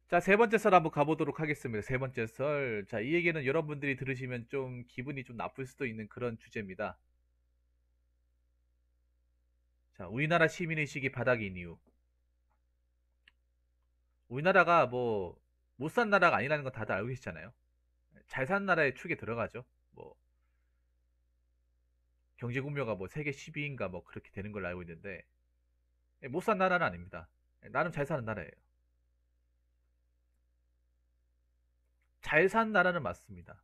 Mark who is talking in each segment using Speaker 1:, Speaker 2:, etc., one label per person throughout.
Speaker 1: 자, 세 번째 썰 한번 가보도록 하겠습니다. 세 번째 썰. 자, 이 얘기는 여러분들이 들으시면 좀 기분이 좀 나쁠 수도 있는 그런 주제입니다. 자, 우리나라 시민의식이 바닥인 이유. 우리나라가 뭐, 못 산 나라가 아니라는 건 다들 알고 계시잖아요. 잘 사는 나라의 축에 들어가죠. 뭐, 경제 구조가 뭐 세계 10위인가 뭐 그렇게 되는 걸로 알고 있는데, 못 산 나라는 아닙니다. 나름 잘 사는 나라예요. 잘 사는 나라는 맞습니다.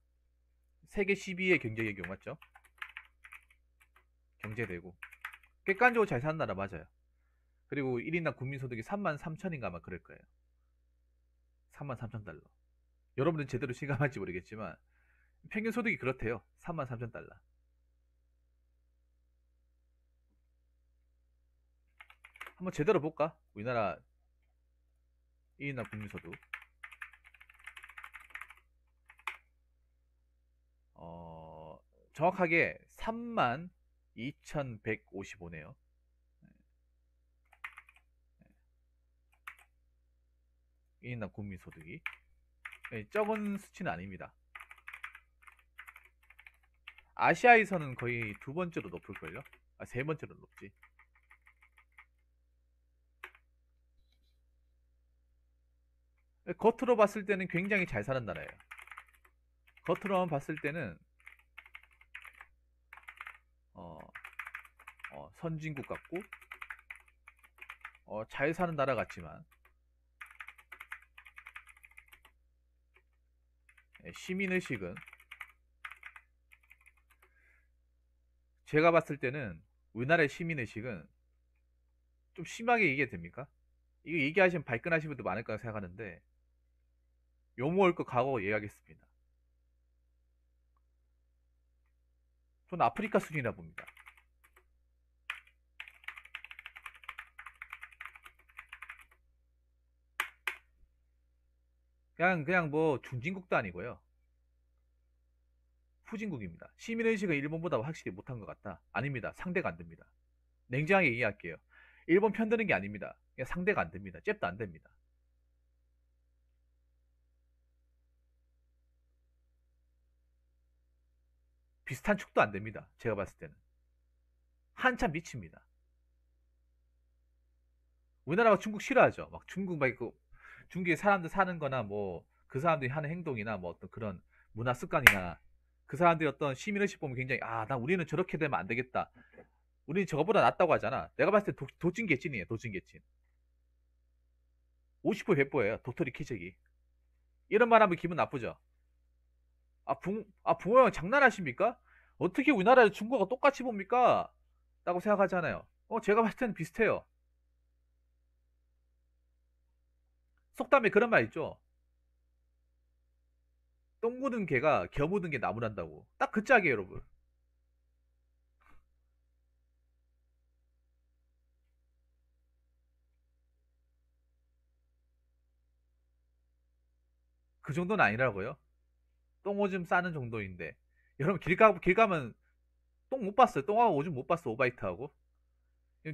Speaker 1: 세계 10위의 경제계경 맞죠? 경제대국. 객관적으로 잘 사는 나라 맞아요. 그리고 1인당 국민소득이 3만 3천인가 아마 그럴 거예요. 3만 3천 달러. 여러분들 제대로 실감할지 모르겠지만 평균 소득이 그렇대요. 3만 3천 달러. 한번 제대로 볼까? 우리나라 1인당 국민소득. 어, 정확하게 3만 2,155네요. 1인당 국민소득이. 적은 수치는 아닙니다. 아시아에서는 거의 두 번째로 높을걸요? 아, 세 번째로 높지. 겉으로 봤을 때는 굉장히 잘 사는 나라예요. 겉으로만 봤을 때는 어, 선진국 같고 잘 사는 나라 같지만 시민의식은 제가 봤을 때는 우리나라의 시민의식은 좀 심하게 얘기해도 됩니까? 이거 얘기하시면 발끈하시는 분도 많을 거라 생각하는데 욕먹을 거 각오 얘기하겠습니다. 저는 아프리카 수준이라 봅니다. 그냥 뭐 중진국도 아니고요. 후진국입니다. 시민의식은 일본보다 확실히 못한 것 같다. 아닙니다. 상대가 안 됩니다. 냉정하게 얘기할게요. 일본 편드는 게 아닙니다. 그냥 상대가 안 됩니다. 잽도 안 됩니다. 비슷한 축도 안 됩니다. 제가 봤을 때는. 한참 미칩니다. 우리나라가 중국 싫어하죠. 막 중국 막 그 중국에 사람들 사는 거나 뭐 그 사람들이 하는 행동이나 뭐 어떤 그런 문화 습관이나 그 사람들이 어떤 시민의식 보면 굉장히 나 우리는 저렇게 되면 안 되겠다. 우리는 저거보다 낫다고 하잖아. 내가 봤을 때 도찐개찐이에요. 도찐개찐. 50% 100%예요. 도토리 키재기. 이런 말 하면 기분 나쁘죠. 붕어 형 장난하십니까? 어떻게 우리나라를 중국과 똑같이 봅니까? 라고 생각하잖아요. 제가 봤을 때는 비슷해요. 속담에 그런 말 있죠. 똥 묻은 개가 겨 묻은 게 나무란다고. 딱 그 짝이에요, 여러분. 그 정도는 아니라고요. 똥 오줌 싸는 정도인데. 여러분 길 가면 똥 못 봤어요. 똥하고 오줌 못 봤어. 오바이트하고.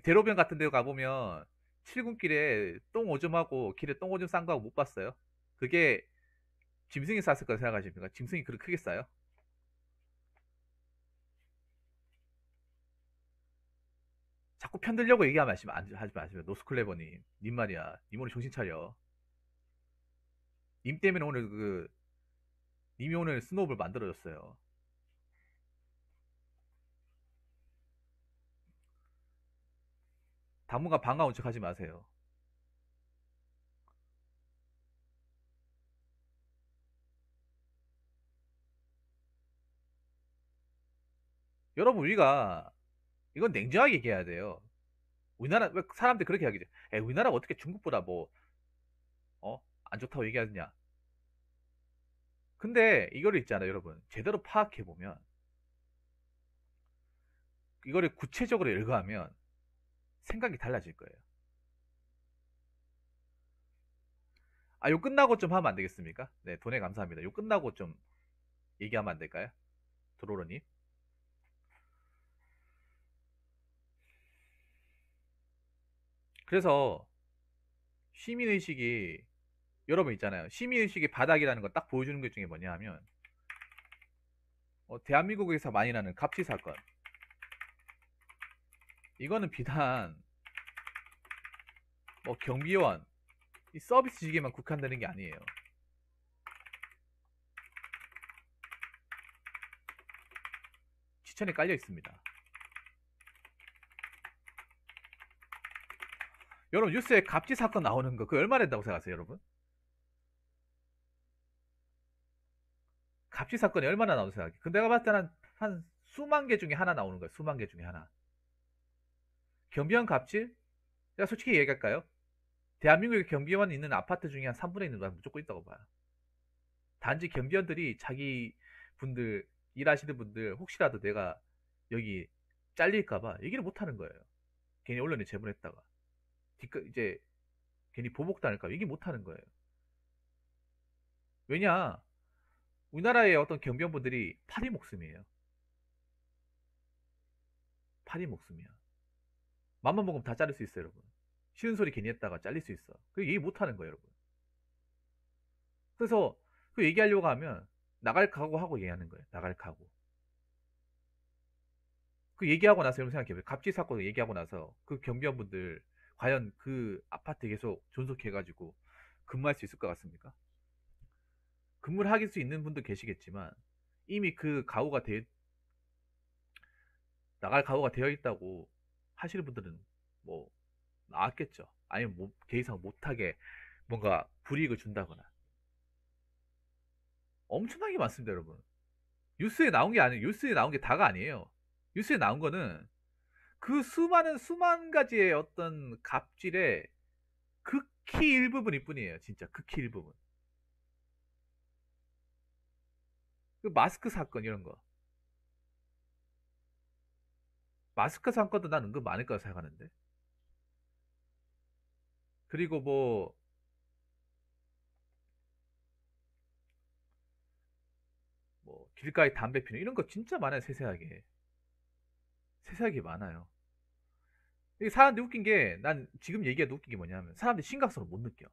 Speaker 1: 대로변 같은 데 가보면 출근길에 똥 오줌하고 길에 똥 오줌 싼 거하고 못 봤어요. 그게 짐승이 쌌을 거라 생각하십니까? 짐승이 그렇게 크게 싸요? 자꾸 편들려고 얘기하면 하지 마시면 노스클레버님 님 말이야. 님 오늘 정신 차려. 님 때문에 오늘 님이 오늘 스노우볼 만들어줬어요. 당분간 반가운 척 하지 마세요. 여러분 우리가 이건 냉정하게 얘기해야 돼요. 우리나라 왜 사람들이 그렇게 하기죠? 우리나라가 어떻게 중국보다 뭐 안 좋다고 얘기하느냐? 근데 이거를 있잖아요, 여러분. 제대로 파악해 보면 이거를 구체적으로 열거하면 생각이 달라질 거예요. 요 끝나고 좀 하면 안 되겠습니까? 네, 돈에 감사합니다. 요 끝나고 좀 얘기하면 안 될까요? 도로로님. 그래서 시민의식이 여러분 있잖아요. 시민의식의 바닥이라는 거 딱 보여주는 것 중에 뭐냐 하면, 대한민국에서 많이 나는 갑질 사건. 이거는 비단 뭐 경비원, 이 서비스직에만 국한되는 게 아니에요. 지천에 깔려 있습니다. 여러분 뉴스에 갑질 사건 나오는 거 그거 얼마나 된다고 생각하세요, 여러분? 갑질 사건이 얼마나 나오는 생각해? 근데 내가 봤을 때는 한 수만 개 중에 하나 나오는 거야. 수만 개 중에 하나. 경비원 갑질? 제가 솔직히 얘기할까요? 대한민국에 경비원 있는 아파트 중에 한 3분의 1은 난 무조건 있다고 봐요. 단지 경비원들이 자기 분들, 일하시는 분들, 혹시라도 내가 여기 잘릴까봐 얘기를 못 하는 거예요. 괜히 언론에 제보했다가. 이제 괜히 보복당할까 얘기 못 하는 거예요. 왜냐? 우리나라의 어떤 경비원분들이 파리 목숨이에요. 파리 목숨이야. 맘만 먹으면 다 자를 수 있어요, 여러분. 쉬운 소리 괜히 했다가 잘릴 수 있어. 그 얘기 못 하는 거예요, 여러분. 그래서 그 얘기하려고 하면 나갈 각오하고 얘기하는 거예요. 나갈 각오. 그 얘기하고 나서 여러분 생각해봐요. 갑질 사건 얘기하고 나서 그 경비원분들 과연 그 아파트에 계속 존속해가지고 근무할 수 있을 것 같습니까? 근무를 하길 수 있는 분도 계시겠지만 이미 그 가오가 나갈 가오가 되어 있다고 하시는 분들은 뭐 나왔겠죠. 아니면 뭐 더 이상 못하게 뭔가 불이익을 준다거나 엄청나게 많습니다, 여러분. 뉴스에 나온 게 아니에요. 뉴스에 나온 게 다가 아니에요. 뉴스에 나온 거는 그 수많은 수만 가지의 어떤 갑질의 극히 일부분일 뿐이에요. 진짜 극히 일부분. 그 마스크 사건 이런 거. 마스크 사건도 난 은근 많을 거라 생각하는데. 그리고 뭐 길가에 담배 피는 이런 거 진짜 많아요. 세세하게. 세세하게 많아요. 이게 사람들이 웃긴 게 난 지금 얘기가 웃긴 게 뭐냐면 사람들이 심각성을 못 느껴.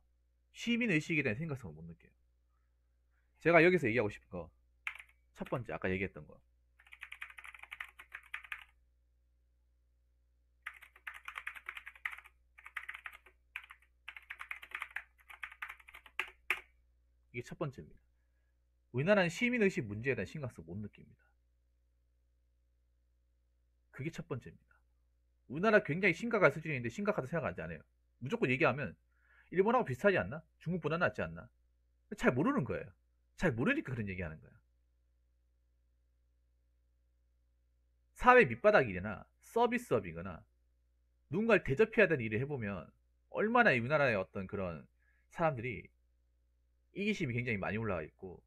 Speaker 1: 시민 의식에 대한 심각성을 못 느껴요. 제가 여기서 얘기하고 싶은 거 첫 번째 아까 얘기했던 거. 이게 첫 번째입니다. 우리나라는 시민의식 문제에 대한 심각성 못 느낍니다. 그게 첫 번째입니다. 우리나라 굉장히 심각한 수준인데 심각하다 생각하지 않아요. 무조건 얘기하면 일본하고 비슷하지 않나? 중국보다 낫지 않나? 잘 모르는 거예요. 잘 모르니까 그런 얘기하는 거야. 사회 밑바닥이거나 서비스업이거나 누군가를 대접해야 되는 일을 해보면 얼마나 우리나라의 어떤 그런 사람들이 이기심이 굉장히 많이 올라와 있고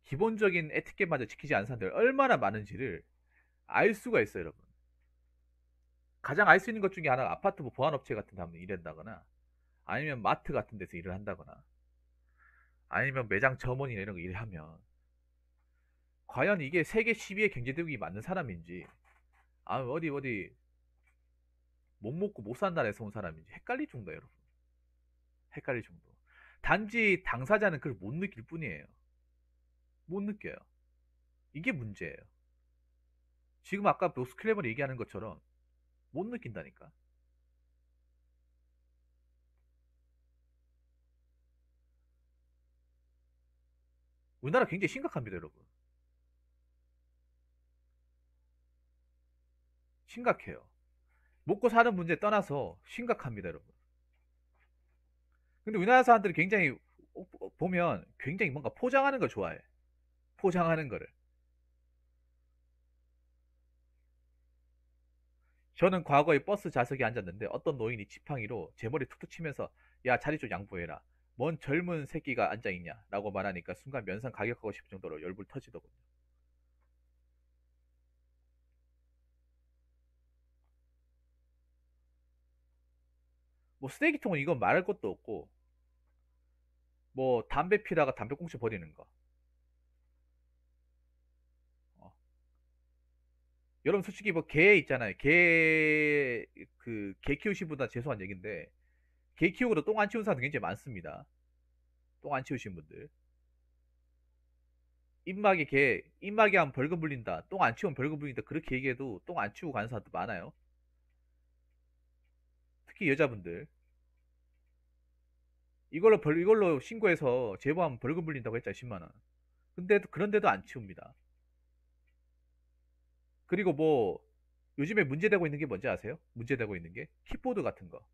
Speaker 1: 기본적인 에티켓마저 지키지 않는 사람들 얼마나 많은지를 알 수가 있어요, 여러분. 가장 알 수 있는 것 중에 하나가 아파트 뭐 보안업체 같은 데 한번 일한다거나 아니면 마트 같은 데서 일을 한다거나 아니면 매장 점원이나 이런 거 일하면 과연 이게 세계 10위의 경제대국이 맞는 사람인지 어디 못 먹고 못 산 나라에서 온 사람인지 헷갈릴 정도예요, 여러분. 헷갈릴 정도. 단지 당사자는 그걸 못 느낄 뿐이에요. 못 느껴요. 이게 문제예요. 지금 아까 노스클레버를 얘기하는 것처럼 못 느낀다니까. 우리나라 굉장히 심각합니다, 여러분. 심각해요. 먹고 사는 문제 떠나서 심각합니다, 여러분. 근데 우리나라 사람들이 굉장히 보면 굉장히 뭔가 포장하는 걸 좋아해. 포장하는 거를. 저는 과거에 버스 좌석에 앉았는데 어떤 노인이 지팡이로 제 머리 툭툭 치면서 야 자리 좀 양보해라. 뭔 젊은 새끼가 앉아있냐 라고 말하니까 순간 면상 가격하고 싶을 정도로 열불 터지더군요. 뭐 쓰레기통은 이건 말할 것도 없고 뭐 담배 피다가 담배꽁초 버리는 거. 어. 여러분 솔직히 뭐 개 있잖아요. 개 키우신 분다 죄송한 얘기인데 개 키우고도 똥 안 치운 사람도 굉장히 많습니다. 똥 안 치우신 분들. 입마개 하면 벌금 물린다. 똥 안 치우면 벌금 물린다. 그렇게 얘기해도 똥 안 치우고 가는 사람도 많아요. 특히 여자분들. 이걸로 신고해서 제보하면 벌금 물린다고 했잖아요. 10만 원. 그런데도 안 치웁니다. 그리고 뭐 요즘에 문제되고 있는 게 뭔지 아세요? 문제되고 있는 게 킥보드 같은 거.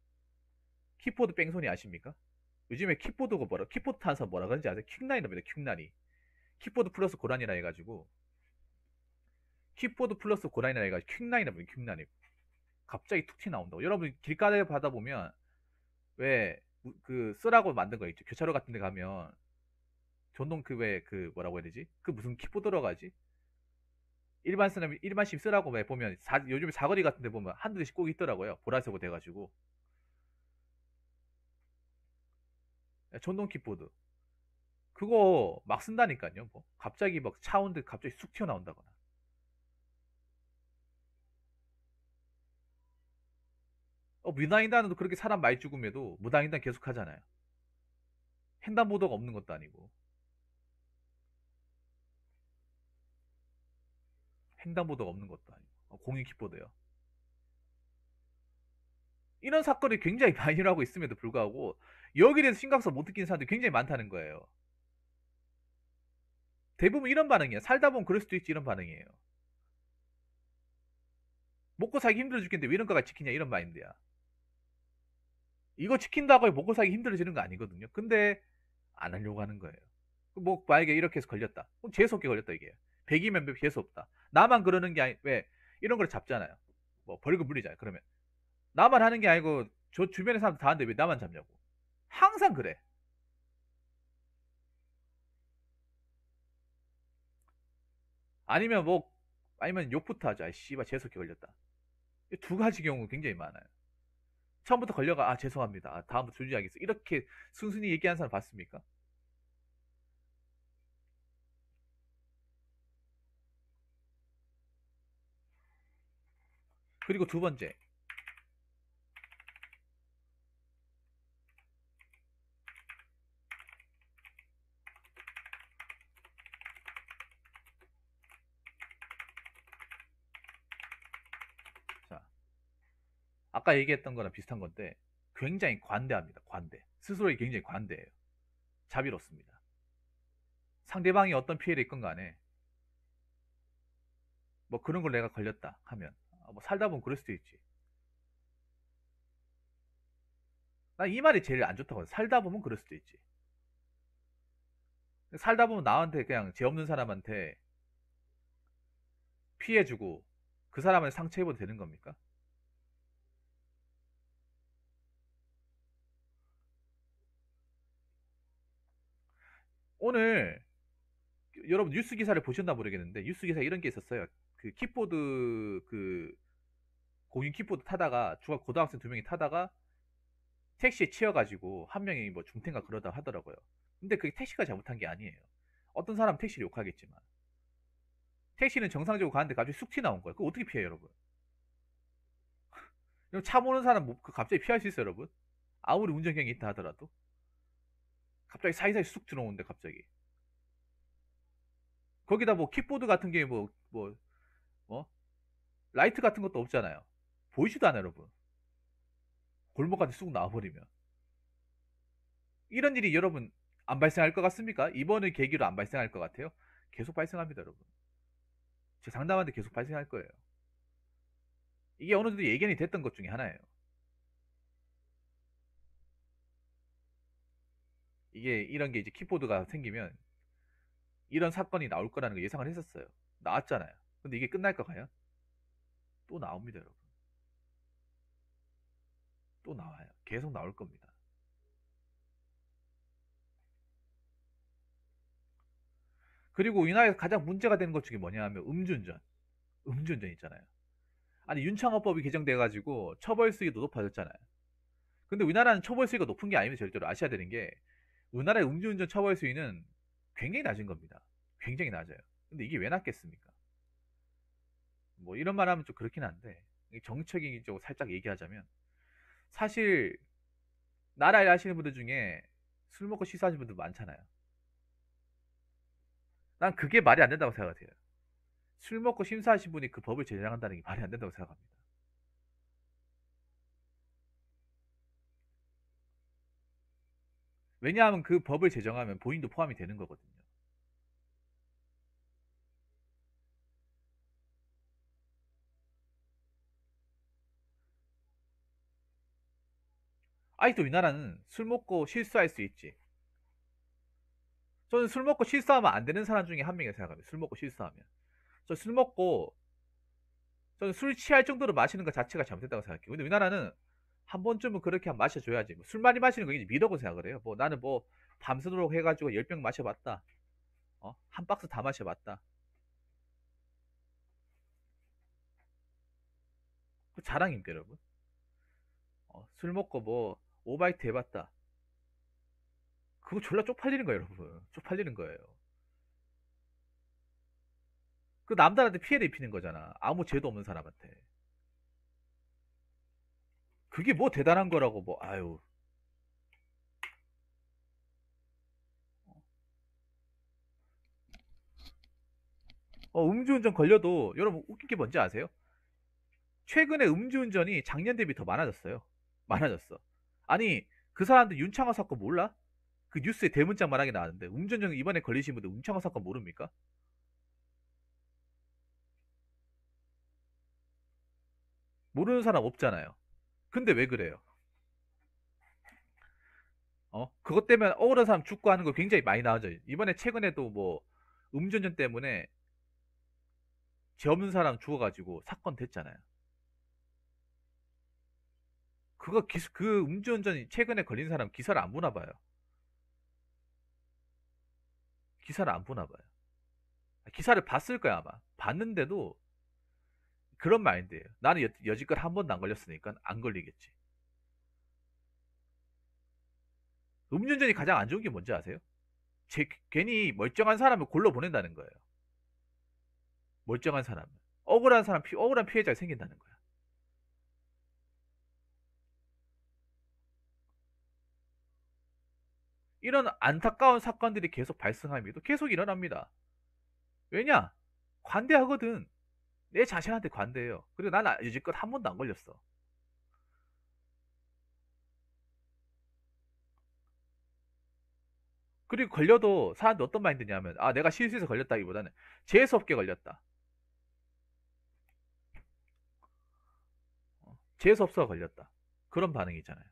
Speaker 1: 킥보드 뺑소니 아십니까? 요즘에 킥보드가 킥보드 타는 사람 뭐라 그러는지 아세요? 퀵라이너입니다. 퀵라이. 킥보드 플러스 고라니라 해가지고 킥보드 플러스 고라니라 해가지고 퀵라이너입니다. 퀵라이. 갑자기 툭 튀나온다고. 여러분 길가에 받아 보면 왜 그 쓰라고 만든 거 있죠. 교차로 같은 데 가면 전동 그 왜 그 뭐라고 해야 되지? 그 무슨 킥보드라고 하지? 일반심 쓰라고 왜 보면 요즘에 사거리 같은 데 보면 한두 대씩 꼭 있더라고요. 보라색으로 돼가지고. 전동 킥보드. 그거 막 쓴다니까요. 뭐 갑자기 막 차 오는데 갑자기 쑥 튀어나온다거나. 무단횡단도 그렇게 사람 많이 죽음에도 무단횡단 계속 하잖아요. 횡단보도가 없는 것도 아니고. 횡단보도가 없는 것도 아니고. 공유 킥보드요. 이런 사건이 굉장히 많이 일어나고 있음에도 불구하고 여기에 대해서 심각성 못 느끼는 사람들이 굉장히 많다는 거예요. 대부분 이런 반응이에요. 살다 보면 그럴 수도 있지 이런 반응이에요. 먹고 살기 힘들어 죽겠는데 왜 이런 거가 지키냐 이런 마인드야. 이거 지킨다고 먹고 살기 힘들어지는 거 아니거든요. 근데 안 하려고 하는 거예요. 뭐 만약에 이렇게 해서 걸렸다. 그럼 재수없게 걸렸다 이게. 100이면 재수 없다. 나만 그러는 게 아니 왜 이런 걸 잡잖아요. 뭐 벌금 물리잖아요. 그러면 나만 하는 게 아니고 저 주변의 사람들 다 하는데 왜 나만 잡냐고. 항상 그래. 아니면 뭐 아니면 욕부터 하자. 씨발 재수없게 걸렸다. 이 두 가지 경우 굉장히 많아요. 처음부터 걸려가 죄송합니다. 다음부터 조지하겠어. 이렇게 순순히 얘기하는 사람 봤습니까? 그리고 두 번째. 자, 아까 얘기했던 거랑 비슷한 건데 굉장히 관대합니다. 관대. 스스로에게 굉장히 관대해요. 자비롭습니다. 상대방이 어떤 피해를 입건 간에 뭐 그런 걸 내가 걸렸다 하면 뭐 살다 보면 그럴 수도 있지. 난 이 말이 제일 안 좋다고 해. 살다 보면 그럴 수도 있지. 살다 보면 나한테 그냥 죄 없는 사람한테 피해주고 그 사람을 상처입어도 되는 겁니까? 오늘 여러분 뉴스 기사를 보셨나 모르겠는데 뉴스 기사에 이런 게 있었어요. 그 킥보드 그 공유 킥보드 타다가 중학 고등학생 두 명이 타다가 택시에 치여가지고 한 명이 뭐 중태인가 그러다 하더라고요. 근데 그게 택시가 잘못한 게 아니에요. 어떤 사람은 택시를 욕하겠지만 택시는 정상적으로 가는데 갑자기 쑥 튀나온 거예요. 그거 어떻게 피해요, 여러분? 차 보는 사람 갑자기 피할 수 있어요, 여러분? 아무리 운전경이 있다 하더라도 갑자기 사이사이 쑥 들어오는데 갑자기 거기다 뭐 킥보드 같은 게 뭐 라이트 같은 것도 없잖아요. 보이지도 않아요, 여러분. 골목까지 쑥 나와버리면 이런 일이 여러분 안 발생할 것 같습니까? 이번을 계기로 안 발생할 것 같아요? 계속 발생합니다, 여러분. 제 상담하는데 계속 발생할 거예요. 이게 어느 정도 예견이 됐던 것 중에 하나예요. 이게 이런 게 이제 킥보드가 생기면 이런 사건이 나올 거라는 걸 예상을 했었어요. 나왔잖아요. 근데 이게 끝날까 과연? 또 나옵니다, 여러분. 또 나와요. 계속 나올 겁니다. 그리고 우리나라에서 가장 문제가 되는 것 중에 뭐냐 하면 음주운전. 음주운전 있잖아요. 아니 윤창호법이 개정돼가지고 처벌 수위도 높아졌잖아요. 근데 우리나라는 처벌 수위가 높은 게 아니면 절대로 아셔야 되는 게 우리나라의 음주운전 처벌 수위는 굉장히 낮은 겁니다. 굉장히 낮아요. 근데 이게 왜 낮겠습니까? 뭐 이런 말 하면 좀 그렇긴 한데 정책인 쪽으로 살짝 얘기하자면 사실 나라 일 하시는 분들 중에 술 먹고 실수하시는 분들 많잖아요. 난 그게 말이 안 된다고 생각해요. 술 먹고 심사하신 분이 그 법을 제정한다는 게 말이 안 된다고 생각합니다. 왜냐하면 그 법을 제정하면 본인도 포함이 되는 거거든요. 아직도 우리나라는 술 먹고 실수할 수 있지. 저는 술 먹고 실수하면 안 되는 사람 중에 한 명이라고 생각합니다. 술 먹고 실수하면. 저 술 먹고, 저는 술 취할 정도로 마시는 것 자체가 잘못됐다고 생각해요. 근데 우리나라는 한 번쯤은 그렇게 한 마셔줘야지. 뭐술 많이 마시는 거 이제 미덕으로 생각을 해요. 뭐 나는 뭐 밤새도록 해가지고 10병 마셔봤다. 한 박스 다 마셔봤다. 그 자랑입니까, 여러분? 술 먹고 뭐 오바이트 해봤다. 그거 졸라 쪽팔리는 거예요, 여러분. 쪽팔리는 거예요. 그 남들한테 피해를 입히는 거잖아. 아무 죄도 없는 사람한테. 그게 뭐 대단한 거라고 뭐 아유. 음주운전 걸려도 여러분 웃긴 게 뭔지 아세요? 최근에 음주운전이 작년 대비 더 많아졌어요. 많아졌어. 아니 그 사람들 윤창호 사건 몰라? 그 뉴스에 대문짝 말하게 나왔는데 음주운전 이번에 걸리신 분들 윤창호 사건 모릅니까? 모르는 사람 없잖아요. 근데 왜 그래요? 그것 때문에 억울한 사람 죽고 하는 거 굉장히 많이 나와져. 이번에 최근에도 뭐 음주운전 때문에 죄 없는 사람 죽어가지고 사건 됐잖아요. 그 음주운전이 최근에 걸린 사람 기사를 안 보나 봐요. 기사를 안 보나 봐요. 기사를 봤을 거야 아마. 봤는데도 그런 마인드예요. 나는 여지껏 한 번도 안 걸렸으니까 안 걸리겠지. 음주운전이 가장 안 좋은 게 뭔지 아세요? 괜히 멀쩡한 사람을 골로 보낸다는 거예요. 멀쩡한 사람. 억울한 사람, 억울한 피해자가 생긴다는 거야. 이런 안타까운 사건들이 계속 발생함에도 계속 일어납니다. 왜냐? 관대하거든. 내 자신한테 관대해요. 그리고 나는 여지껏 한 번도 안 걸렸어. 그리고 걸려도 사람들 어떤 마인드냐면, 아, 내가 실수해서 걸렸다기보다는 재수없게 걸렸다. 재수없어 걸렸다. 그런 반응이잖아요.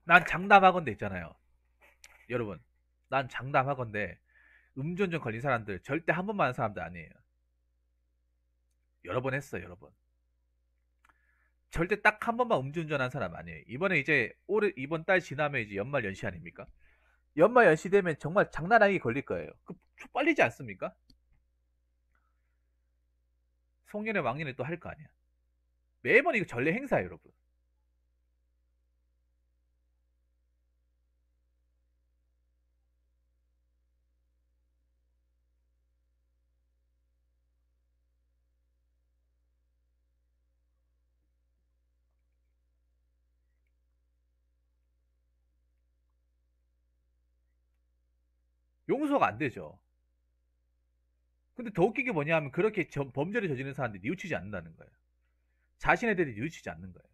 Speaker 1: 난 장담하건대 있잖아요. 여러분, 난 장담하건대 음주운전 걸린 사람들 절대 한 번만 하는 사람들 아니에요. 여러 번 했어요, 여러 번. 절대 딱 한 번만 음주운전한 사람 아니에요. 이번에 이제 이번 달 지나면 이제 연말 연시 아닙니까? 연말 연시 되면 정말 장난 아니게 걸릴 거예요. 그 빨리지 않습니까? 송년회 왕년회 또 할 거 아니야. 매번 이거 전례 행사예요, 여러분. 용서가 안 되죠. 근데 더 웃긴 게 뭐냐면 그렇게 범죄를 저지르는 사람들이 뉘우치지 않는다는 거예요. 자신에 대해 뉘우치지 않는 거예요.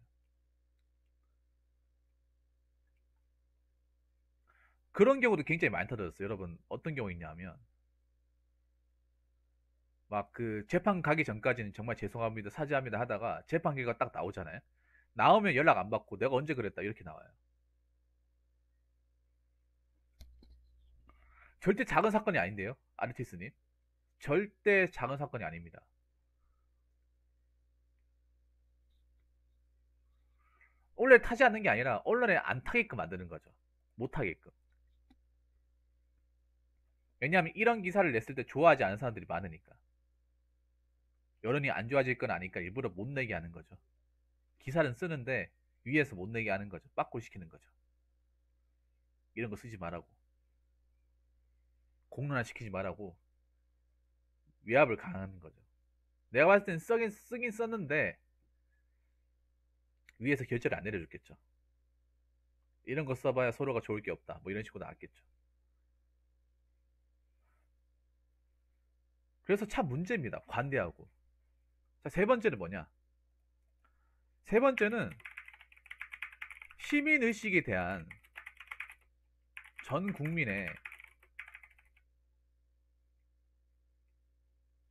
Speaker 1: 그런 경우도 굉장히 많이 터졌어요. 여러분 어떤 경우 있냐면 막 그 재판 가기 전까지는 정말 죄송합니다, 사죄합니다 하다가 재판 결과가 딱 나오잖아요. 나오면 연락 안 받고 내가 언제 그랬다 이렇게 나와요. 절대 작은 사건이 아닌데요, 아르티스님. 절대 작은 사건이 아닙니다. 원래 타지 않는 게 아니라 언론에 안 타게끔 만드는 거죠. 못 타게끔. 왜냐하면 이런 기사를 냈을 때 좋아하지 않는 사람들이 많으니까. 여론이 안 좋아질 건 아니까 일부러 못 내게 하는 거죠. 기사는 쓰는데 위에서 못 내게 하는 거죠. 빠꾸 시키는 거죠. 이런 거 쓰지 말라고. 공론화 시키지 말라고 외압을 가하는 거죠. 내가 봤을 땐 쓰긴 썼는데 위에서 결제를 안 내려줬겠죠. 이런 거 써봐야 서로가 좋을 게 없다. 뭐 이런 식으로 나왔겠죠. 그래서 참 문제입니다. 관대하고. 자, 세 번째는 뭐냐? 세 번째는 시민의식에 대한 전 국민의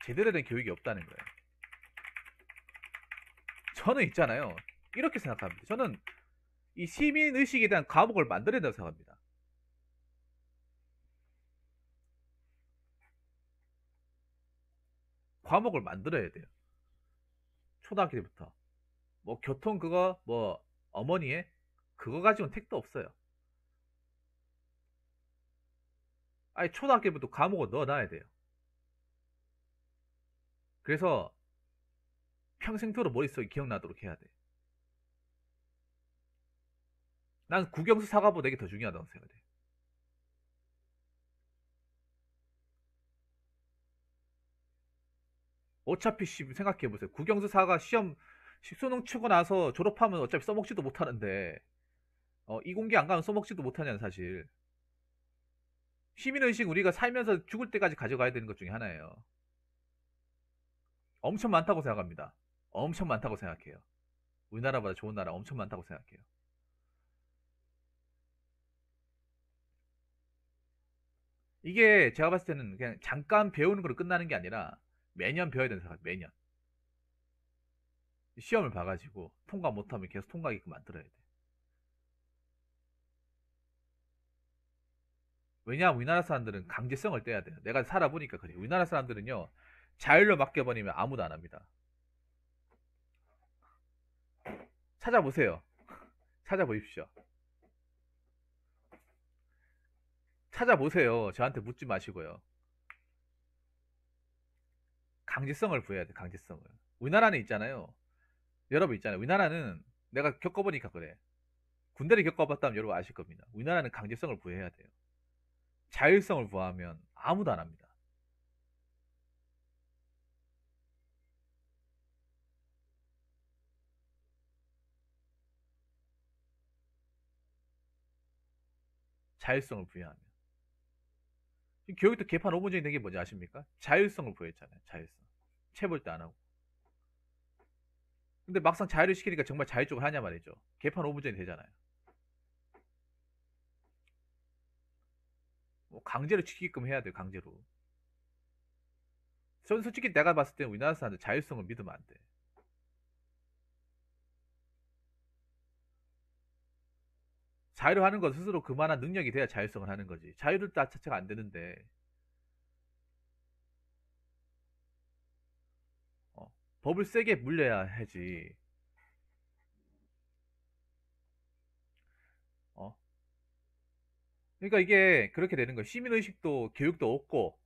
Speaker 1: 제대로 된 교육이 없다는 거예요. 저는 있잖아요. 이렇게 생각합니다. 저는 이 시민의식에 대한 과목을 만들어야 된다고 생각합니다. 과목을 만들어야 돼요. 초등학교 때부터. 뭐 교통 그거 뭐 어머니의 그거 가지고는 택도 없어요. 아니 초등학교 때부터 과목을 넣어놔야 돼요. 그래서 평생토록 머릿속에 기억나도록 해야 돼. 난 국영수 사과보다 이게 더 중요하다고 생각해. 어차피 생각해보세요. 국영수 사과 시험 수능 치고 나서 졸업하면 어차피 써먹지도 못하는데 이공계 안 가면 써먹지도 못하냐는 사실. 시민의식 우리가 살면서 죽을 때까지 가져가야 되는 것 중에 하나예요. 엄청 많다고 생각합니다. 엄청 많다고 생각해요. 우리나라보다 좋은 나라 엄청 많다고 생각해요. 이게 제가 봤을 때는 그냥 잠깐 배우는 걸로 끝나는 게 아니라 매년 배워야 되는 생각, 매년. 시험을 봐가지고 통과 못하면 계속 통과하게끔 만들어야 돼. 왜냐하면 우리나라 사람들은 강제성을 떼야 돼요. 내가 살아보니까 그래. 우리나라 사람들은요, 자율로 맡겨버리면 아무도 안 합니다. 찾아보세요. 찾아보십시오. 찾아보세요. 저한테 묻지 마시고요. 강제성을 부여해야 돼, 강제성을. 우리나라는 있잖아요. 여러분 있잖아요. 우리나라는 내가 겪어보니까 그래. 군대를 겪어봤다면 여러분 아실 겁니다. 우리나라는 강제성을 부여해야 돼요. 자율성을 부여하면 아무도 안 합니다. 자율성을 부여하면. 지금 교육도 개판 5분 전에 된 게 뭔지 아십니까? 자율성을 부여했잖아요. 자율성. 체볼 때 안 하고. 근데 막상 자율을 시키니까 정말 자율적으로 하냐 말이죠. 개판 5분 전이 되잖아요. 뭐 강제로 시키게끔 해야 돼요. 강제로. 저는 솔직히 내가 봤을 때 우리나라 사람들 자율성을 믿으면 안 돼. 자유를 하는 건 스스로 그만한 능력이 돼야 자율성을 하는 거지. 자유를 자체가 안 되는데 법을 세게 물려야 하지. 어? 그러니까 이게 그렇게 되는 거예요. 시민의식도 교육도 없고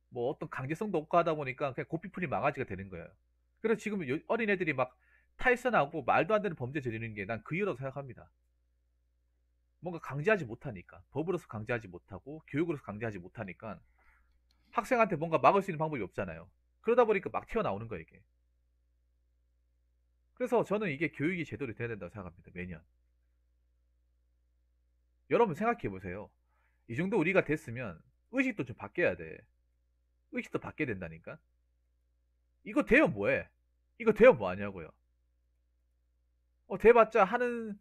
Speaker 1: 뭐 어떤 강제성도 없고 하다 보니까 그냥 고삐풀이 망아지가 되는 거예요. 그래서 지금 어린애들이 막 탈선하고 말도 안 되는 범죄 저지르는 게 난 그 이유라고 생각합니다. 뭔가 강제하지 못하니까. 법으로서 강제하지 못하고 교육으로서 강제하지 못하니까 학생한테 뭔가 막을 수 있는 방법이 없잖아요. 그러다 보니까 막 튀어나오는 거예요, 이게. 그래서 저는 이게 교육이 제대로 돼야 된다고 생각합니다, 매년. 여러분 생각해 보세요. 이 정도 우리가 됐으면 의식도 좀 바뀌어야 돼. 의식도 바뀌어야 된다니까. 이거 되면 뭐해? 이거 되면 뭐 하냐고요. 돼봤자 하는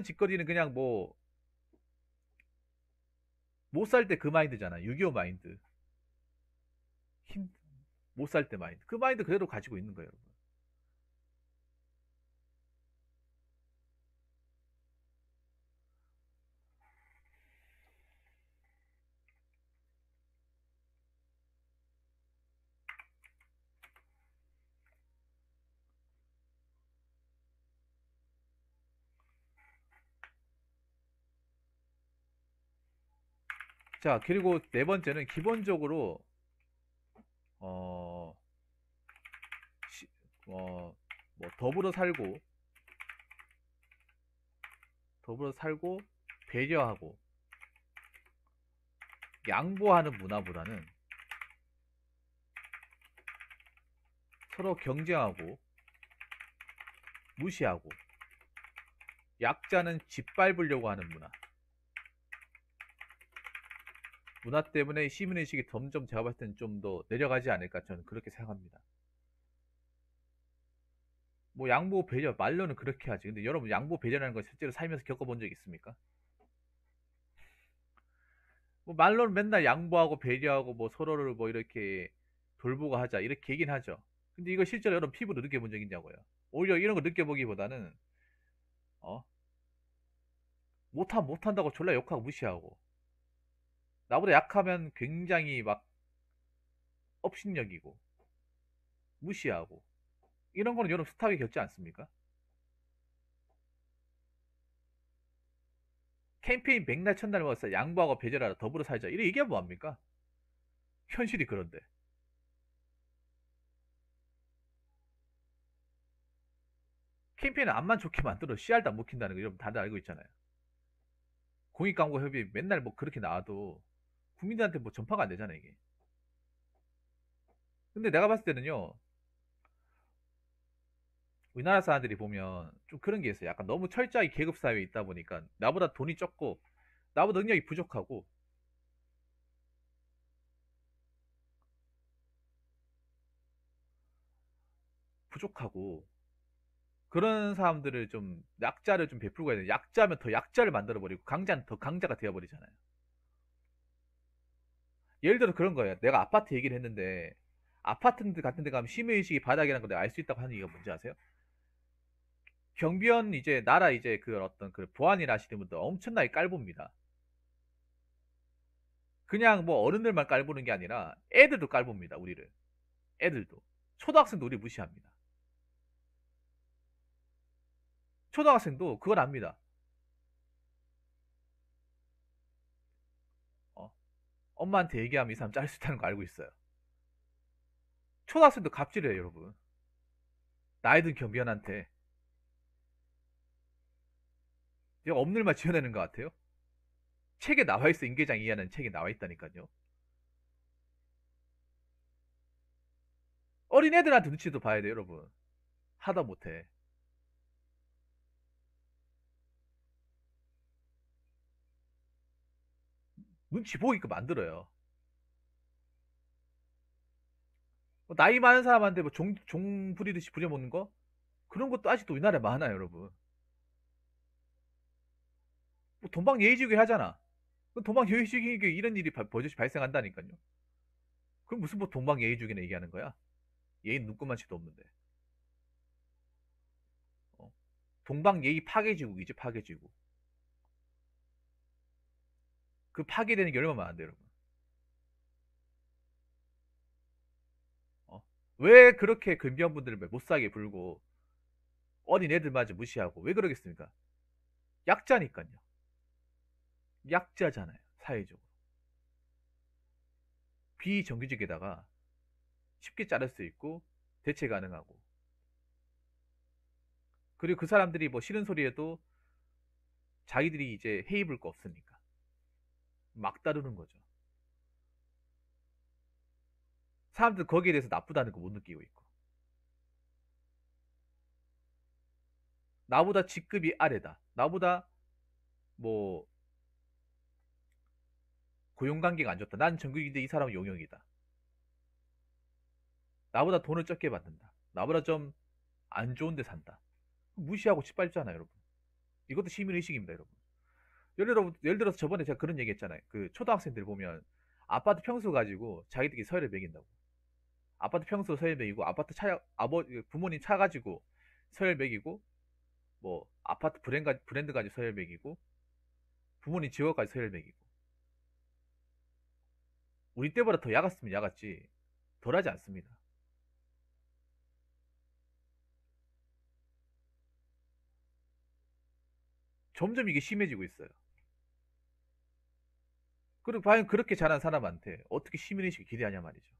Speaker 1: 짓거리는 그냥 뭐 못 살 때 그 마인드잖아. 6.25 마인드. 못 살 때 마인드. 그 마인드 그대로 가지고 있는 거예요. 자, 그리고 네 번째는 기본적으로 어, 시- 뭐 더불어 살고 배려하고 양보하는 문화보다는 서로 경쟁하고 무시하고 약자는 짓밟으려고 하는 문화 때문에 시민의식이 점점 제가 봤을 때는 좀 더 내려가지 않을까 저는 그렇게 생각합니다. 뭐 양보 배려 말로는 그렇게 하지. 근데 여러분 양보 배려라는 걸 실제로 살면서 겪어본 적 있습니까? 뭐 말로는 맨날 양보하고 배려하고 뭐 서로를 뭐 이렇게 돌보고 하자 이렇게 얘기는 하죠. 근데 이거 실제로 여러분 피부로 느껴본 적 있냐고요? 오히려 이런 거 느껴보기보다는 어 못한다고 졸라 욕하고 무시하고 나보다 약하면 굉장히 막 업신여기고 무시하고 이런 거는 여러분 스타하게 겪지 않습니까? 캠페인 백날 첫날 먹었어 양보하고 배려하라 더불어 살자 이게 뭐합니까? 현실이 그런데 캠페인은 앞만 좋게 만들어 씨알도 안 먹힌다는 거 여러분 다들 알고 있잖아요. 공익광고협의 맨날 뭐 그렇게 나와도 국민들한테 뭐 전파가 안 되잖아 이게. 근데 내가 봤을 때는요 우리나라 사람들이 보면 좀 그런 게 있어요. 약간 너무 철저하게 계급 사회에 있다 보니까 나보다 돈이 적고 나보다 능력이 부족하고 그런 사람들을 좀 약자를 좀 베풀고 해야 돼. 약자면 더 약자를 만들어 버리고 강자는 더 강자가 되어 버리잖아요. 예를 들어 그런 거예요. 내가 아파트 얘기를 했는데 아파트 같은 데 가면 심의의식이 바닥이라는 걸 내가 알 수 있다고 하는 이유가 뭔지 아세요? 경비원 이제 나라 이제 그 어떤 그 보안이나 하시는 분들 엄청나게 깔봅니다. 그냥 뭐 어른들만 깔보는 게 아니라 애들도 깔봅니다. 우리를. 애들도. 초등학생도 우리 무시합니다. 초등학생도 그걸 압니다. 어, 엄마한테 얘기하면 이 사람 짤 수 있다는 거 알고 있어요. 초등학생도 갑질해요, 여러분. 나이 든 경비원한테. 내가 없는 말 지어내는 것 같아요. 책에 나와 있어, 임계장 이하는 책에 나와 있다니까요. 어린애들한테 눈치도 봐야 돼요, 여러분. 하다 못해. 눈치 보이게 만들어요. 뭐 나이 많은 사람한테 뭐 종 부리듯이 부려먹는 거? 그런 것도 아직도 우리나라에 많아요, 여러분. 뭐 동방 예의지국이 하잖아. 동방 예의지국이 이런 일이 버젓이 발생한다니까요. 그럼 무슨 뭐 동방 예의주기나 얘기하는 거야? 예의 눈꼽만치도 없는데. 어. 동방 예의 파괴지국이지 파괴지국. 그 파괴되는 게 얼마나 많은데 여러분. 어. 왜 그렇게 근비원분들을 못 살게 불고 어린 애들마저 무시하고 왜 그러겠습니까? 약자니까요. 약자잖아요. 사회적으로. 비정규직에다가 쉽게 자를 수 있고 대체 가능하고 그리고 그 사람들이 뭐 싫은 소리 해도 자기들이 이제 해입을 거 없으니까 막 다루는 거죠. 사람들 거기에 대해서 나쁘다는 거 못 느끼고 있고 나보다 직급이 아래다. 나보다 뭐 고용관계가 안 좋다. 난 정규직인데 이 사람은 용역이다. 나보다 돈을 적게 받는다. 나보다 좀 안 좋은 데 산다. 무시하고 짓밟잖아요, 여러분. 이것도 시민의식입니다, 여러분. 예를 들어서 저번에 제가 그런 얘기 했잖아요. 그 초등학생들 보면 아파트 평수 가지고 자기들끼리 서열을 매긴다고. 아파트 평수 서열 매기고 부모님 차 가지고 서열 매기고 뭐 아파트 브랜드 가지고 서열 매기고 부모님 직업까지 서열 매기고 우리 때보다 더 야갔으면 야갔지 덜하지 않습니다. 점점 이게 심해지고 있어요. 그리고 과연 그렇게 잘한 사람한테 어떻게 시민의식을 기대하냐 말이죠.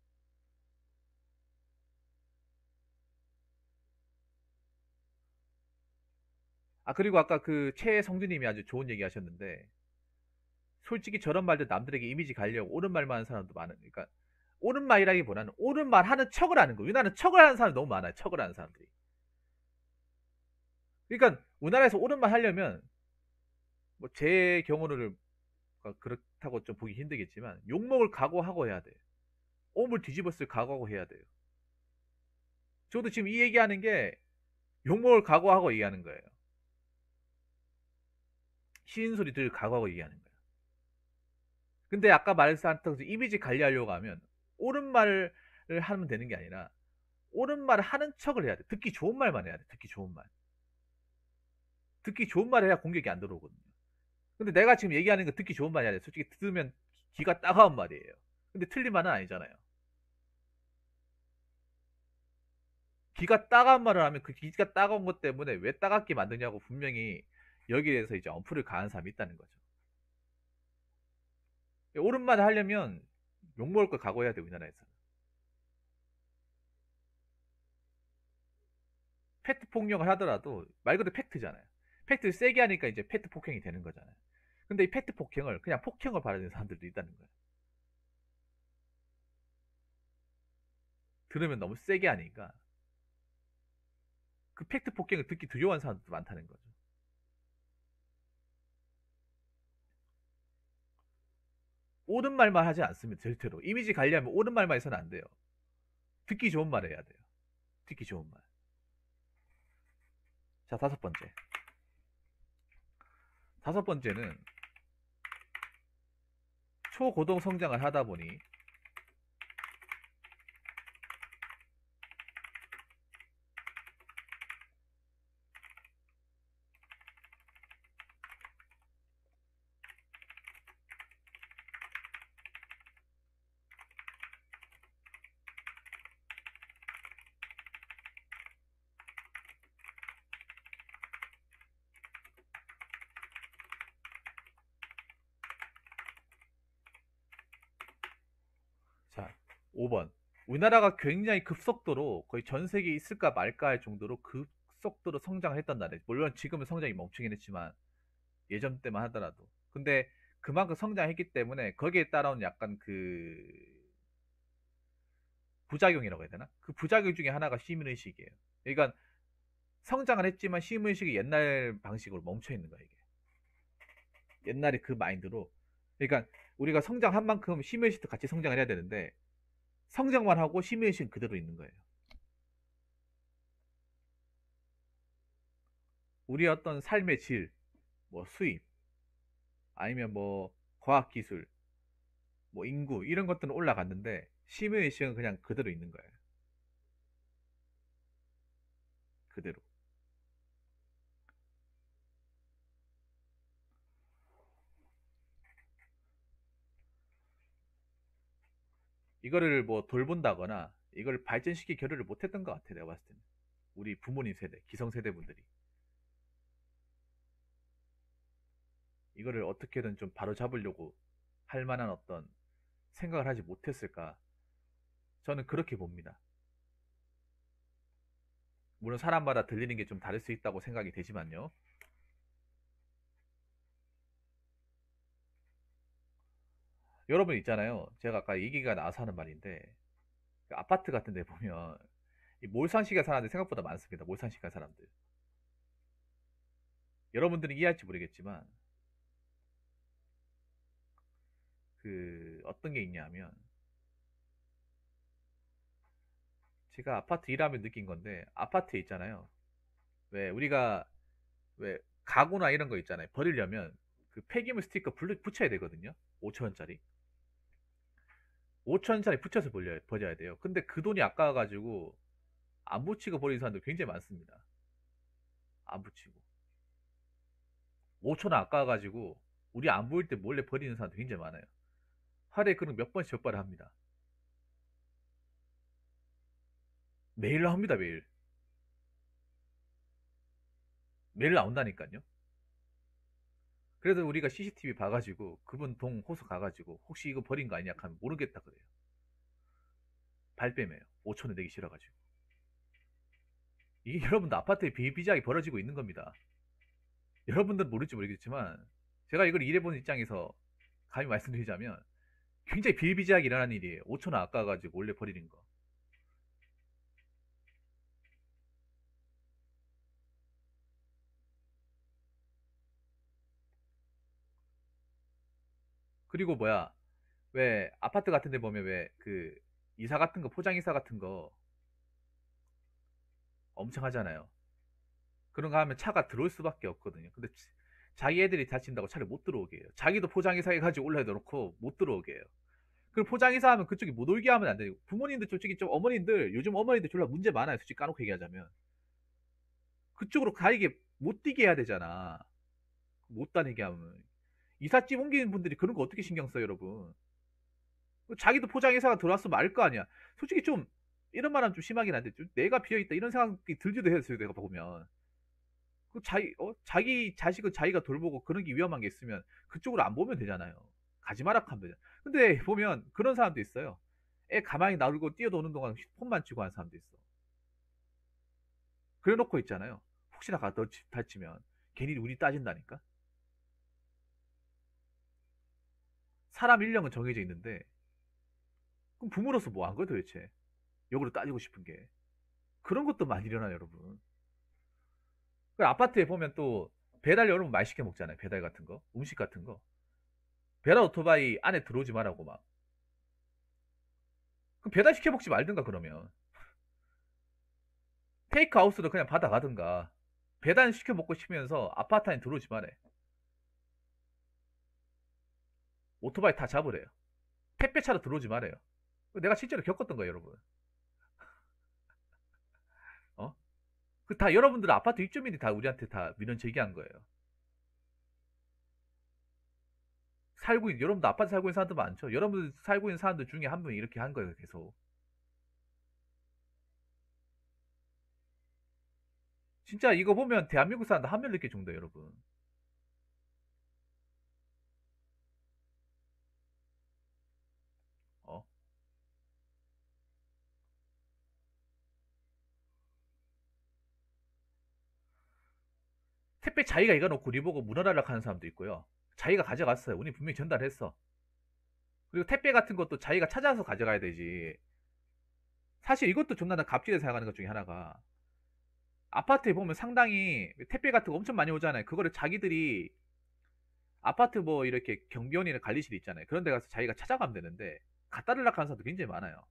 Speaker 1: 아, 그리고 아까 그 최성준님이 아주 좋은 얘기 하셨는데, 솔직히 저런 말들 남들에게 이미지 가려고 옳은 말만 하는 사람도 많은, 그러니까, 옳은 말이라기보다는 옳은 말 하는 척을 하는 거. 우리나라는 척을 하는 사람이 너무 많아요. 척을 하는 사람들이. 그러니까 우리나라에서 옳은 말 하려면 뭐 제 경우를 그렇다고 좀 보기 힘들겠지만 욕먹을 각오하고 해야 돼. 오물 뒤집었을 각오하고 해야 돼요. 저도 지금 이 얘기하는 게 욕먹을 각오하고 얘기하는 거예요. 쉬운 소리 들 각오하고 얘기하는 거예요. 근데 아까 말했던 이미지 관리하려고 하면 옳은 말을 하면 되는 게 아니라 옳은 말을 하는 척을 해야 돼. 듣기 좋은 말만 해야 돼. 듣기 좋은 말. 듣기 좋은 말 해야 공격이 안 들어오거든요. 근데 내가 지금 얘기하는 거 듣기 좋은 말이 아니라 솔직히 들으면 귀가 따가운 말이에요. 근데 틀린 말은 아니잖아요. 귀가 따가운 말을 하면 그 귀가 따가운 것 때문에 왜 따갑게 만드냐고 분명히 여기에 대해서 이제 엄풀을 가한 사람이 있다는 거죠. 옳은 말을 하려면 욕먹을 걸 각오해야 돼, 우리나라에서. 팩트 폭력을 하더라도 말 그대로 팩트잖아요. 팩트를 세게 하니까 이제 팩트 폭행이 되는 거잖아요. 근데 이 팩트 폭행을 그냥 폭행을 받아들이는 사람들도 있다는 거예요. 들으면 너무 세게 하니까 그 팩트 폭행을 듣기 두려워하는 사람들도 많다는 거죠. 옳은 말만 하지 않습니다. 절대로. 이미지 관리하면 옳은 말만 해서는 안 돼요. 듣기 좋은 말 해야 돼요. 듣기 좋은 말. 자, 다섯 번째. 다섯 번째는 초고동 성장을 하다 보니 자, 5번. 우리나라가 굉장히 급속도로 거의 전 세계에 있을까 말까 할 정도로 급속도로 성장을 했던 나라예요. 물론 지금은 성장이 멈추긴 했지만 예전 때만 하더라도. 근데 그만큼 성장했기 때문에 거기에 따라온 약간 그 부작용이라고 해야 되나? 그 부작용 중에 하나가 시민의식이에요. 그러니까 성장을 했지만 시민의식이 옛날 방식으로 멈춰 있는 거예요. 이게. 옛날에 그 마인드로. 그러니까 우리가 성장한 만큼 시민의식도 같이 성장을 해야 되는데 성장만 하고 시민의식은 그대로 있는 거예요. 우리의 어떤 삶의 질, 뭐 수입, 아니면 뭐 과학기술, 뭐 인구 이런 것들은 올라갔는데 시민의식은 그냥 그대로 있는 거예요. 그대로. 이거를 뭐 돌본다거나 이걸 발전시킬 겨를을 못했던 것 같아 내가 봤을 때는. 우리 부모님 세대, 기성세대 분들이 이거를 어떻게든 좀 바로잡으려고 할 만한 어떤 생각을 하지 못했을까. 저는 그렇게 봅니다. 물론 사람마다 들리는 게 좀 다를 수 있다고 생각이 되지만요. 여러분 있잖아요. 제가 아까 얘기가 나와서 하는 말인데 그 아파트 같은 데 보면 이 몰상식의 사람들이 생각보다 많습니다. 몰상식의 사람들. 여러분들은 이해할지 모르겠지만 그 어떤 게 있냐면 제가 아파트 일하면 느낀 건데 아파트에 있잖아요. 왜 우리가 왜 가구나 이런 거 있잖아요. 버리려면 그 폐기물 스티커 붙여야 되거든요. 5천원짜리. 5천원짜리 붙여서 버려야 돼요. 근데 그 돈이 아까워가지고 안 붙이고 버리는 사람들 굉장히 많습니다. 안 붙이고. 5천원 아까워가지고 우리 안 보일 때 몰래 버리는 사람들 굉장히 많아요. 하루에 그런 몇 번씩 적발을 합니다. 매일 나옵니다, 매일. 매일 나온다니까요. 그래서 우리가 CCTV 봐가지고 그분 동 호수 가가지고 혹시 이거 버린 거 아니냐 하면 모르겠다 그래요. 발뺌해요. 5천원 내기 싫어가지고. 이게 여러분들 아파트에 비일비재하게 벌어지고 있는 겁니다. 여러분들은 모를지 모르겠지만 제가 이걸 일해보는 입장에서 감히 말씀드리자면 굉장히 비일비재하게 일어나는 일이에요. 5천원 아까워가지고 몰래 버리는 거. 그리고 뭐야, 왜 아파트 같은 데 보면 왜 그 이사 같은 거, 포장 이사 같은 거 엄청 하잖아요. 그런 거 하면 차가 들어올 수밖에 없거든요. 근데 자기 애들이 다친다고 차를 못 들어오게 해요. 자기도 포장 이사 해가지고 올려다 놓고 못 들어오게 해요. 그럼 포장 이사 하면 그쪽이 못 올게 하면 안 되고, 부모님들 솔직히 좀, 어머님들 요즘 어머님들 졸라 문제 많아요. 솔직히 까놓고 얘기하자면 그쪽으로 가이게 못 뛰게 해야 되잖아. 못 다니게 하면 이삿짐 옮기는 분들이 그런 거 어떻게 신경 써요, 여러분? 자기도 포장 이사가 들어왔으면 알 거 아니야. 솔직히 좀 이런 말하면 좀 심하긴 한데, 좀 내가 비어 있다 이런 생각이 들기도 해요. 내가 보면 자기 자식은 자기가 돌보고 그런 게 위험한 게 있으면 그쪽으로 안 보면 되잖아요. 가지 마라 하면 되잖아. 근데 보면 그런 사람도 있어요. 애 가만히 놔두고 뛰어도는 동안 폰만 치고 하는 사람도 있어. 그래 놓고 있잖아요. 혹시나 가서 다치면 괜히 운이 따진다니까. 사람 일령은 정해져 있는데, 그럼 부모로서 뭐 한 거야 도대체? 역으로 따지고 싶은 게 그런 것도 많이 일어나요, 여러분. 그 아파트에 보면 또 배달, 여러분 많이 시켜 먹잖아요. 배달 같은 거, 음식 같은 거. 배달 오토바이 안에 들어오지 말라고 막. 그럼 배달 시켜 먹지 말든가 그러면. 테이크아웃으로 그냥 받아가든가. 배달 시켜 먹고 싶으면서 아파트 안에 들어오지 말래. 오토바이 다 잡으래요. 택배차로 들어오지 말래요. 내가 실제로 겪었던 거예요, 여러분. 어? 그 다 여러분들 아파트 입주민이 다 우리한테 다 민원 제기한 거예요. 여러분도 아파트 살고 있는 사람들 많죠? 여러분들 살고 있는 사람들 중에 한 분이 이렇게 한 거예요, 계속. 진짜 이거 보면 대한민국 사람들 한면 느낄 정도예요, 여러분. 어? 택배 자기가 이거 놓고 우리 보고 문어라락 하는 사람도 있고요. 자기가 가져갔어요. 우리 분명히 전달했어. 그리고 택배 같은 것도 자기가 찾아서 가져가야 되지. 사실 이것도 존나 갑질에 생각하는 것 중에 하나가, 아파트에 보면 상당히 택배 같은 거 엄청 많이 오잖아요. 그거를 자기들이 아파트 뭐 이렇게 경비원이나 관리실 있잖아요. 그런 데 가서 자기가 찾아가면 되는데 갖다 달라고 하는 사람도 굉장히 많아요.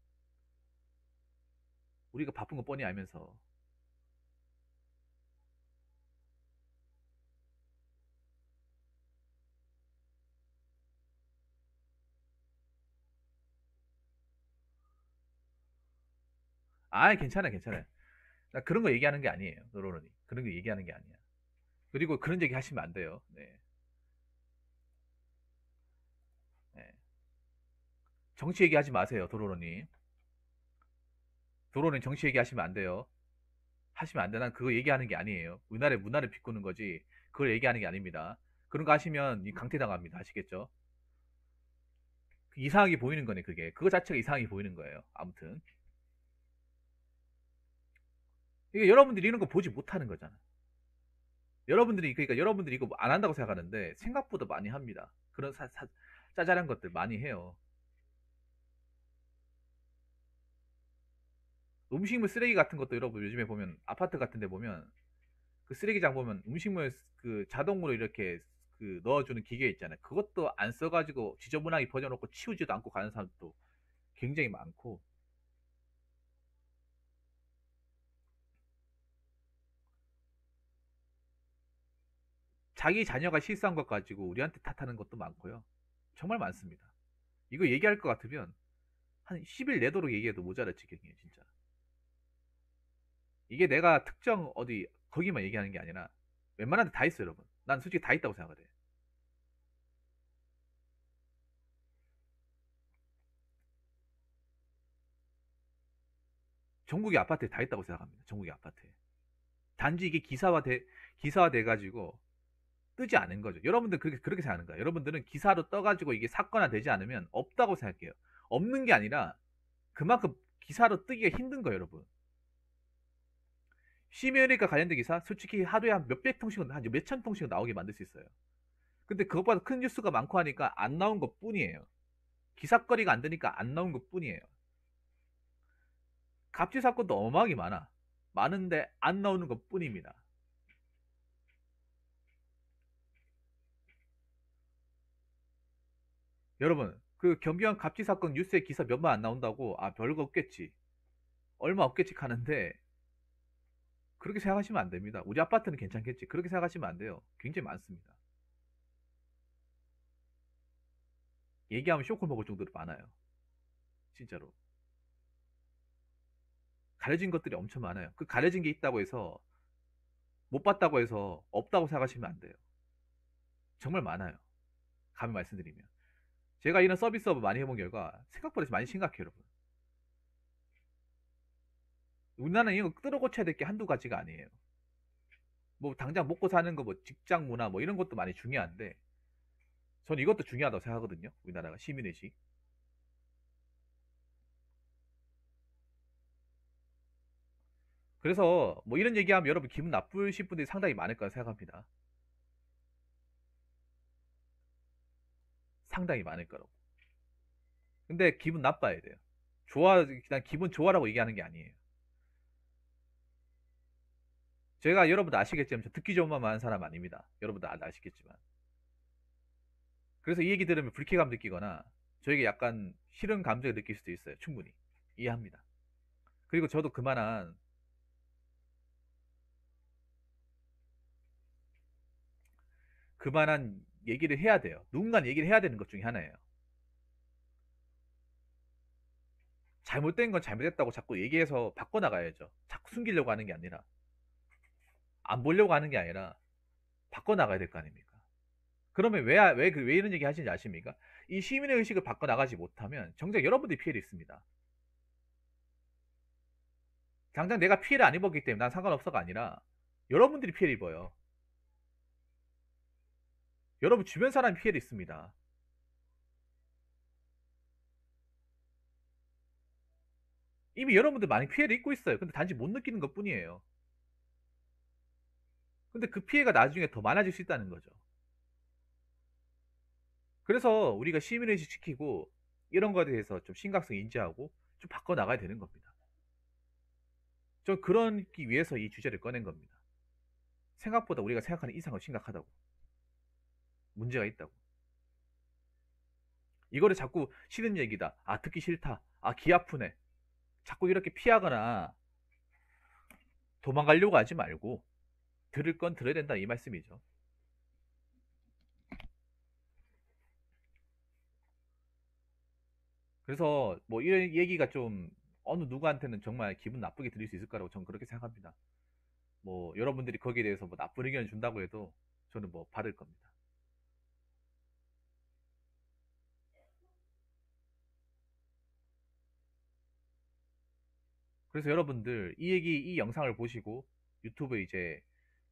Speaker 1: 우리가 바쁜 거 뻔히 알면서. 아, 괜찮아, 괜찮아요. 나 그런 거 얘기하는 게 아니에요. 노로로니. 그런 거 얘기하는 게 아니야. 그리고 그런 얘기 하시면 안 돼요. 네. 네. 정치 얘기하지 마세요, 도로로님. 도로는 정치 얘기하시면 안 돼요. 하시면 안 돼. 난 그거 얘기하는 게 아니에요. 우리나라의 문화를 비꾸는 거지. 그걸 얘기하는 게 아닙니다. 그런 거 하시면 강퇴당합니다. 아시겠죠? 이상하게 보이는 거네, 그게. 그거 자체가 이상하게 보이는 거예요. 아무튼. 이게 여러분들이 이런 거 보지 못하는 거잖아. 그러니까 여러분들이 이거 안 한다고 생각하는데 생각보다 많이 합니다. 그런 짜잘한 것들 많이 해요. 음식물 쓰레기 같은 것도 여러분 요즘에 보면 아파트 같은 데 보면 그 쓰레기장 보면 음식물 그 자동으로 이렇게 그 넣어주는 기계 있잖아요. 그것도 안 써가지고 지저분하게 버려놓고 치우지도 않고 가는 사람도 굉장히 많고, 자기 자녀가 실수한 것 가지고 우리한테 탓하는 것도 많고요. 정말 많습니다. 이거 얘기할 것 같으면 한 10일 내도록 얘기해도 모자랄 지경이에요, 진짜. 이게 내가 특정 어디 거기만 얘기하는 게 아니라 웬만한 데 다 있어요, 여러분. 난 솔직히 다 있다고 생각을 해. 전국의 아파트에 다 있다고 생각합니다. 전국의 아파트에. 단지 이게 기사화돼 가지고 뜨지 않은 거죠. 여러분들 그렇게 생각하는 거예요. 여러분들은 기사로 떠가지고 이게 사건화 되지 않으면 없다고 생각해요. 없는 게 아니라 그만큼 기사로 뜨기가 힘든 거예요, 여러분. 심의위원회과 관련된 기사 솔직히 하루에 한 몇백 통씩은, 한 몇천 통씩은 나오게 만들 수 있어요. 근데 그것보다 큰 뉴스가 많고 하니까 안 나온 것 뿐이에요. 기사거리가 안 되니까 안 나온 것 뿐이에요. 갑질 사건도 어마어마하게 많은데 안 나오는 것 뿐입니다. 여러분, 그 경비원 갑질 사건 뉴스에 기사 몇 번 안 나온다고, 아, 별거 없겠지. 얼마 없겠지 하는데, 그렇게 생각하시면 안 됩니다. 우리 아파트는 괜찮겠지. 그렇게 생각하시면 안 돼요. 굉장히 많습니다. 얘기하면 쇼크 먹을 정도로 많아요. 진짜로. 가려진 것들이 엄청 많아요. 그 가려진 게 있다고 해서, 못 봤다고 해서 없다고 생각하시면 안 돼요. 정말 많아요. 감히 말씀드리면. 제가 이런 서비스업을 많이 해본 결과 생각보다 많이 심각해요, 여러분. 우리나라는 이거 뜯어 고쳐야 될 게 한두 가지가 아니에요. 뭐 당장 먹고 사는 거, 뭐 직장 문화, 뭐 이런 것도 많이 중요한데, 저는 이것도 중요하다고 생각하거든요. 우리나라가 시민의식. 그래서 뭐 이런 얘기하면 여러분 기분 나쁘실 분들이 상당히 많을 거라 생각합니다. 상당히 많을 거라고. 근데 기분 나빠야 돼요. 그냥 기분 좋아라고 얘기하는 게 아니에요. 제가 여러분도 아시겠지만 저 듣기 좋은 말만 하는 사람 아닙니다. 여러분도 아시겠지만. 그래서 이 얘기 들으면 불쾌감 느끼거나 저에게 약간 싫은 감정을 느낄 수도 있어요. 충분히. 이해합니다. 그리고 저도 그만한 얘기를 해야 돼요. 누군가 얘기를 해야 되는 것 중에 하나예요. 잘못된 건 잘못됐다고 자꾸 얘기해서 바꿔나가야죠. 자꾸 숨기려고 하는 게 아니라, 안 보려고 하는 게 아니라, 바꿔나가야 될 거 아닙니까? 그러면 왜 이런 얘기 하시는지 아십니까? 이 시민의 의식을 바꿔나가지 못하면 정작 여러분들이 피해를 입습니다. 당장 내가 피해를 안 입었기 때문에 난 상관없어가 아니라, 여러분들이 피해를 입어요. 여러분 주변 사람이 피해를 입습니다. 이미 여러분들 많이 피해를 입고 있어요. 근데 단지 못 느끼는 것 뿐이에요. 근데 그 피해가 나중에 더 많아질 수 있다는 거죠. 그래서 우리가 시민의식 지키고 이런 거에 대해서 좀 심각성 인지하고 좀 바꿔나가야 되는 겁니다. 저 그러기 위해서 이 주제를 꺼낸 겁니다. 생각보다 우리가 생각하는 이상은 심각하다고. 문제가 있다고. 이거를 자꾸 싫은 얘기다. 아, 듣기 싫다. 아, 귀 아프네. 자꾸 이렇게 피하거나 도망가려고 하지 말고 들을 건 들어야 된다 이 말씀이죠. 그래서 뭐 이런 얘기가 좀 어느 누구한테는 정말 기분 나쁘게 들릴 수 있을 거라고 저는 그렇게 생각합니다. 뭐 여러분들이 거기에 대해서 뭐 나쁜 의견을 준다고 해도 저는 뭐 받을 겁니다. 그래서 여러분들 이 영상을 보시고 유튜브에 이제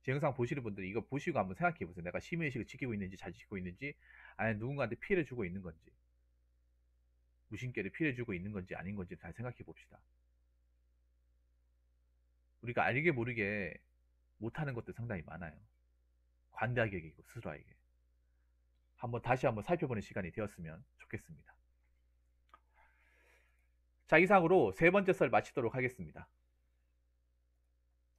Speaker 1: 제 영상 보시는 분들 이거 보시고 한번 생각해 보세요. 내가 시민의식을 지키고 있는지 잘 지키고 있는지, 아니면 누군가한테 피해를 주고 있는 건지, 무심결에 피해를 주고 있는 건지 아닌 건지 잘 생각해 봅시다. 우리가 알게 모르게 못하는 것도 상당히 많아요. 관대하게 얘기고 스스로에게 다시 한번 살펴보는 시간이 되었으면 좋겠습니다. 자, 이상으로 세 번째 썰 마치도록 하겠습니다.